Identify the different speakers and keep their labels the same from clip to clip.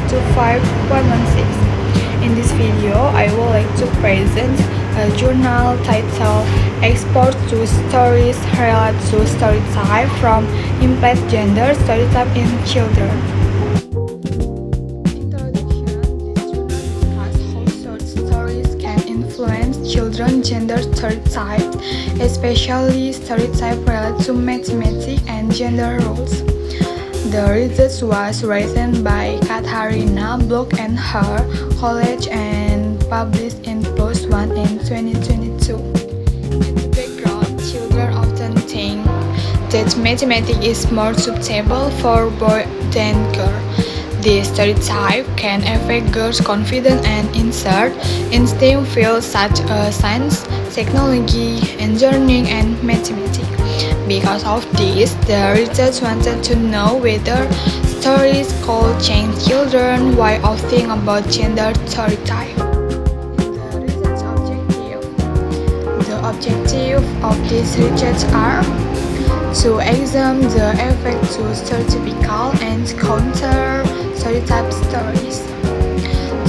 Speaker 1: 02516. In this video, I would like to present a journal titled Exposed to Stories Related to Stereotype from Implied Gender Stereotype in Children. Children's gender stereotypes, especially stereotypes related to mathematics and gender roles. The research was written by Katharina Block and her colleagues and published in PLOS ONE in 2022. In the background, children often think that mathematics is more suitable for boys than girls. This stereotype can affect girls' confidence and insert in STEM fields such as science, technology, engineering, and mathematics. Because of this, the research wanted to know whether stories could change children's way of thinking about gender stereotype. The objective of this research are to examine the effect to stereotypical and counter stereotype stories,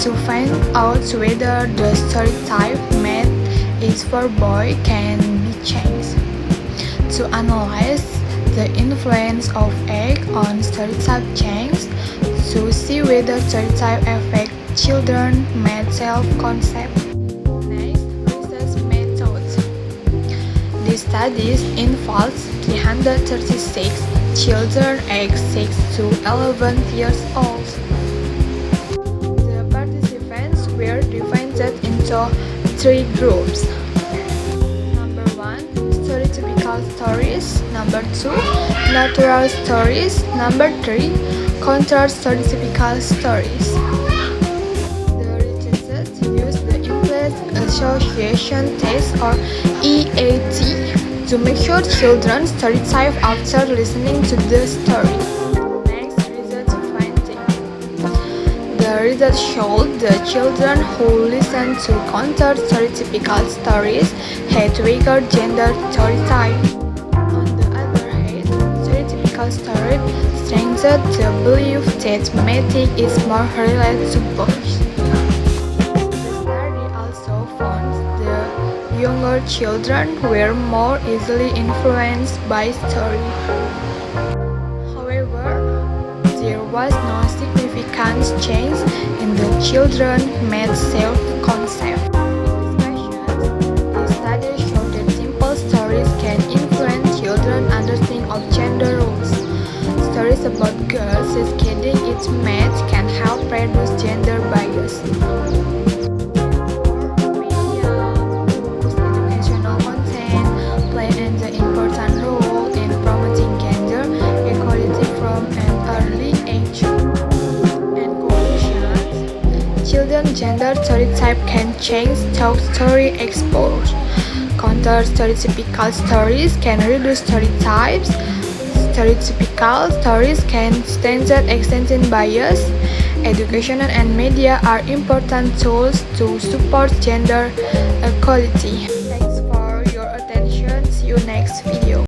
Speaker 1: to find out whether the stereotype math is for boys can be changed, to analyze the influence of age on stereotype change, to see whether stereotype affect children's math self-concept. Next, research methods. These studies involves 336 children aged 6 to 11 years old. The participants were divided into 3 groups. Number 1, stereotypical stories. Number 2, natural stories. Number 3, counter-stereotypical stories. The researchers used the Implicit Association Test or EAT to make sure children stereotype after listening to the story. Next, research finding. The research showed the children who listened to counter-stereotypical stories had weaker gender stereotype. On the other hand, stereotypical stories strengthened the belief that mathematics is more related to boys. Younger children were more easily influenced by story. However, there was no significant change in the children's math self-concept. In discussions, the study showed that simple stories can influence children's understanding of gender roles. Stories about girls succeeding in math can help reduce gender bias. Children's gender stereotype can change through story exposure. Counter-stereotypical stories can reduce stereotypes. Stereotypical stories can strengthen existing bias. Education and media are important tools to support gender equality. Thanks for your attention. See you next video.